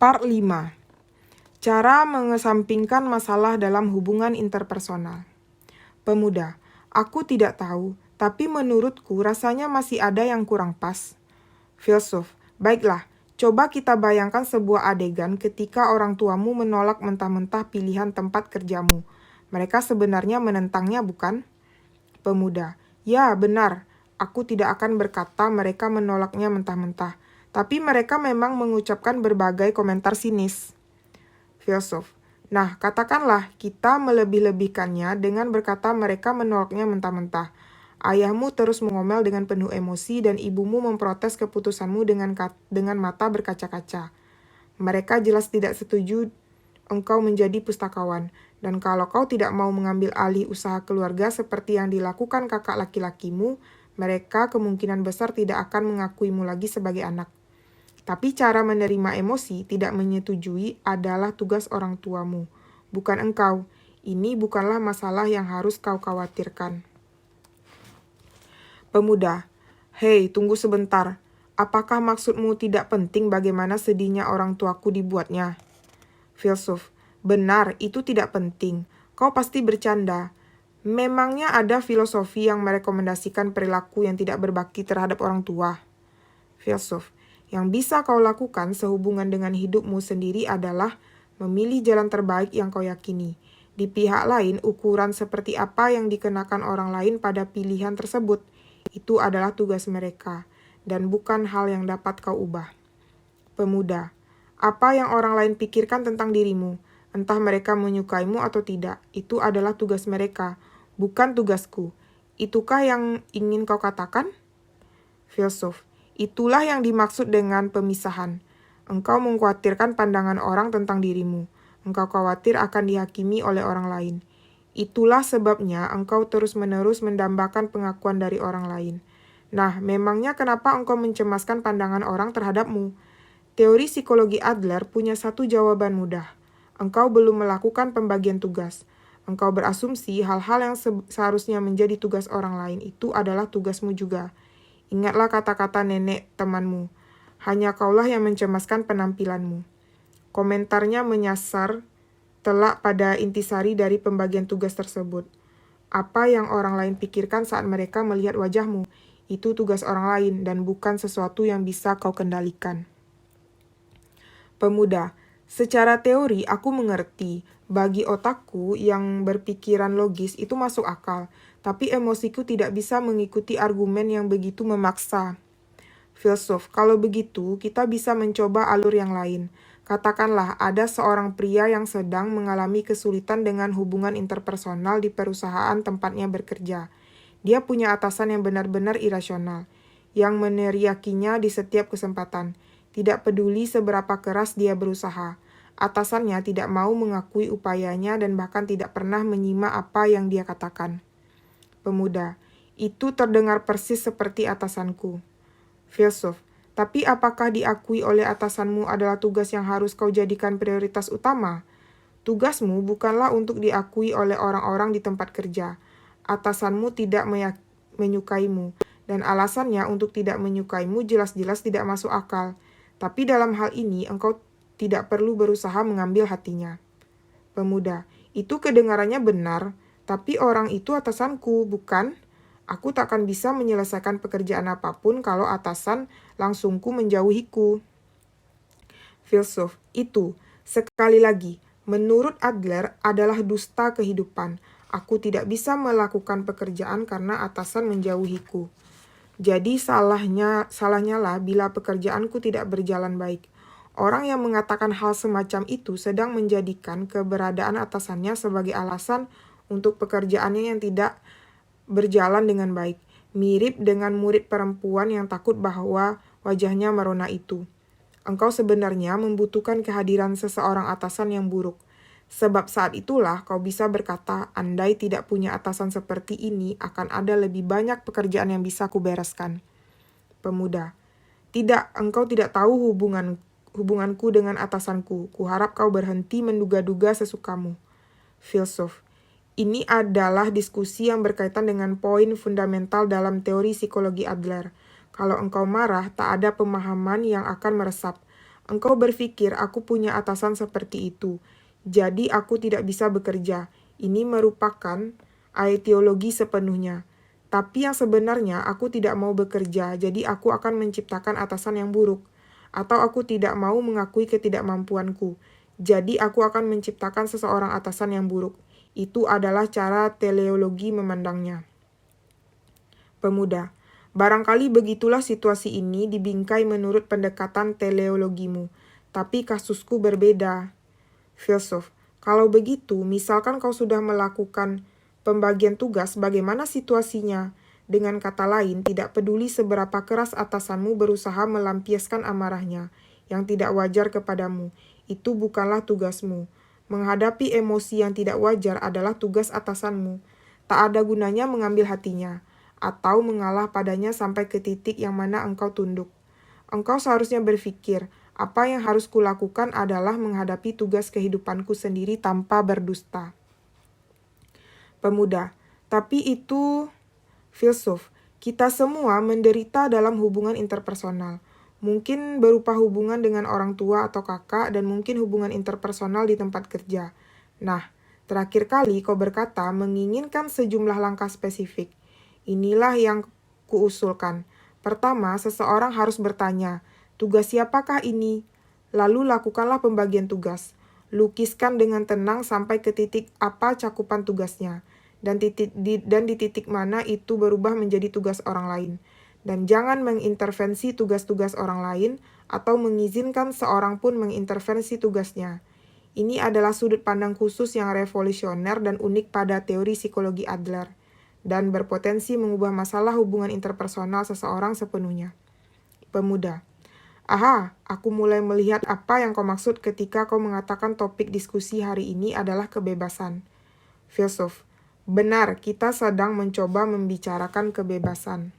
Part 5. Cara mengesampingkan masalah dalam hubungan interpersonal. Pemuda, aku tidak tahu, tapi menurutku rasanya masih ada yang kurang pas. Filsuf, baiklah, coba kita bayangkan sebuah adegan ketika orang tuamu menolak mentah-mentah pilihan tempat kerjamu. Mereka sebenarnya menentangnya, bukan? Pemuda, ya benar, aku tidak akan berkata mereka menolaknya mentah-mentah, tapi mereka memang mengucapkan berbagai komentar sinis. Filsuf, nah katakanlah kita melebih-lebihkannya dengan berkata mereka menolaknya mentah-mentah. Ayahmu terus mengomel dengan penuh emosi dan ibumu memprotes keputusanmu dengan mata berkaca-kaca. Mereka jelas tidak setuju engkau menjadi pustakawan, dan kalau kau tidak mau mengambil alih usaha keluarga seperti yang dilakukan kakak laki-lakimu, mereka kemungkinan besar tidak akan mengakuimu lagi sebagai anak. Tapi cara menerima emosi tidak menyetujui adalah tugas orang tuamu, bukan engkau. Ini bukanlah masalah yang harus kau khawatirkan. Pemuda, hei, tunggu sebentar. Apakah maksudmu tidak penting bagaimana sedihnya orang tuaku dibuatnya? Filsuf, benar, itu tidak penting. Kau pasti bercanda. Memangnya ada filosofi yang merekomendasikan perilaku yang tidak berbakti terhadap orang tua? Filsuf, yang bisa kau lakukan sehubungan dengan hidupmu sendiri adalah memilih jalan terbaik yang kau yakini. Di pihak lain, ukuran seperti apa yang dikenakan orang lain pada pilihan tersebut, itu adalah tugas mereka, dan bukan hal yang dapat kau ubah. Pemuda, apa yang orang lain pikirkan tentang dirimu, entah mereka menyukaimu atau tidak, itu adalah tugas mereka, bukan tugasku. Itukah yang ingin kau katakan? Filsuf, itulah yang dimaksud dengan pemisahan. Engkau mengkhawatirkan pandangan orang tentang dirimu. Engkau khawatir akan dihakimi oleh orang lain. Itulah sebabnya engkau terus-menerus mendambakan pengakuan dari orang lain. Nah, memangnya kenapa engkau mencemaskan pandangan orang terhadapmu? Teori psikologi Adler punya satu jawaban mudah. Engkau belum melakukan pembagian tugas. Engkau berasumsi hal-hal yang seharusnya menjadi tugas orang lain itu adalah tugasmu juga. Ingatlah kata-kata nenek temanmu. Hanya kaulah yang mencemaskan penampilanmu. Komentarnya menyasar telak pada intisari dari pembagian tugas tersebut. Apa yang orang lain pikirkan saat mereka melihat wajahmu, itu tugas orang lain dan bukan sesuatu yang bisa kau kendalikan. Pemuda, secara teori aku mengerti. Bagi otakku yang berpikiran logis itu masuk akal. Tapi emosiku tidak bisa mengikuti argumen yang begitu memaksa. Filsuf, kalau begitu kita bisa mencoba alur yang lain. Katakanlah ada seorang pria yang sedang mengalami kesulitan dengan hubungan interpersonal di perusahaan tempatnya bekerja. Dia punya atasan yang benar-benar irasional, yang meneriakinya di setiap kesempatan. Tidak peduli seberapa keras dia berusaha. Atasannya tidak mau mengakui upayanya dan bahkan tidak pernah menyimak apa yang dia katakan. Pemuda, itu terdengar persis seperti atasanku. Filsuf, tapi apakah diakui oleh atasanmu adalah tugas yang harus kau jadikan prioritas utama? Tugasmu bukanlah untuk diakui oleh orang-orang di tempat kerja. Atasanmu tidak menyukaimu, dan alasannya untuk tidak menyukaimu jelas-jelas tidak masuk akal. Tapi dalam hal ini engkau tidak perlu berusaha mengambil hatinya. Pemuda, itu kedengarannya benar. Tapi orang itu atasanku, bukan? Aku takkan bisa menyelesaikan pekerjaan apapun kalau atasan langsungku menjauhiku. Filsuf, itu, sekali lagi, menurut Adler adalah dusta kehidupan. Aku tidak bisa melakukan pekerjaan karena atasan menjauhiku. Jadi salahnya lah bila pekerjaanku tidak berjalan baik. Orang yang mengatakan hal semacam itu sedang menjadikan keberadaan atasannya sebagai alasan untuk pekerjaannya yang tidak berjalan dengan baik, mirip dengan murid perempuan yang takut bahwa wajahnya merona itu. Engkau sebenarnya membutuhkan kehadiran seseorang atasan yang buruk. Sebab saat itulah kau bisa berkata, andai tidak punya atasan seperti ini, akan ada lebih banyak pekerjaan yang bisa kubereskan. Pemuda, tidak, engkau tidak tahu hubunganku dengan atasanku. Kuharap kau berhenti menduga-duga sesukamu. Filsuf, ini adalah diskusi yang berkaitan dengan poin fundamental dalam teori psikologi Adler. Kalau engkau marah, tak ada pemahaman yang akan meresap. Engkau berpikir aku punya atasan seperti itu, jadi aku tidak bisa bekerja. Ini merupakan ideologi sepenuhnya. Tapi yang sebenarnya aku tidak mau bekerja, jadi aku akan menciptakan atasan yang buruk. Atau aku tidak mau mengakui ketidakmampuanku, jadi aku akan menciptakan seseorang atasan yang buruk. Itu adalah cara teleologi memandangnya. Pemuda, barangkali begitulah situasi ini dibingkai menurut pendekatan teleologimu, tapi kasusku berbeda. Filsuf, kalau begitu, misalkan kau sudah melakukan pembagian tugas, bagaimana situasinya? Dengan kata lain, tidak peduli seberapa keras atasanmu berusaha melampiaskan amarahnya yang tidak wajar kepadamu, itu bukanlah tugasmu. Menghadapi emosi yang tidak wajar adalah tugas atasanmu. Tak ada gunanya mengambil hatinya, atau mengalah padanya sampai ke titik yang mana engkau tunduk. Engkau seharusnya berpikir, apa yang harus kulakukan adalah menghadapi tugas kehidupanku sendiri tanpa berdusta. Pemuda, tapi itu filsuf. Kita semua menderita dalam hubungan interpersonal. Mungkin berupa hubungan dengan orang tua atau kakak dan mungkin hubungan interpersonal di tempat kerja. Nah, terakhir kali kau berkata menginginkan sejumlah langkah spesifik. Inilah yang kuusulkan. Pertama, seseorang harus bertanya, tugas siapakah ini? Lalu lakukanlah pembagian tugas. Lukiskan dengan tenang sampai ke titik apa cakupan tugasnya. Dan di titik mana itu berubah menjadi tugas orang lain. Dan jangan mengintervensi tugas-tugas orang lain atau mengizinkan seorang pun mengintervensi tugasnya. Ini adalah sudut pandang khusus yang revolusioner dan unik pada teori psikologi Adler, dan berpotensi mengubah masalah hubungan interpersonal seseorang sepenuhnya. Pemuda, aha, aku mulai melihat apa yang kau maksud ketika kau mengatakan topik diskusi hari ini adalah kebebasan. Filsuf, benar, kita sedang mencoba membicarakan kebebasan.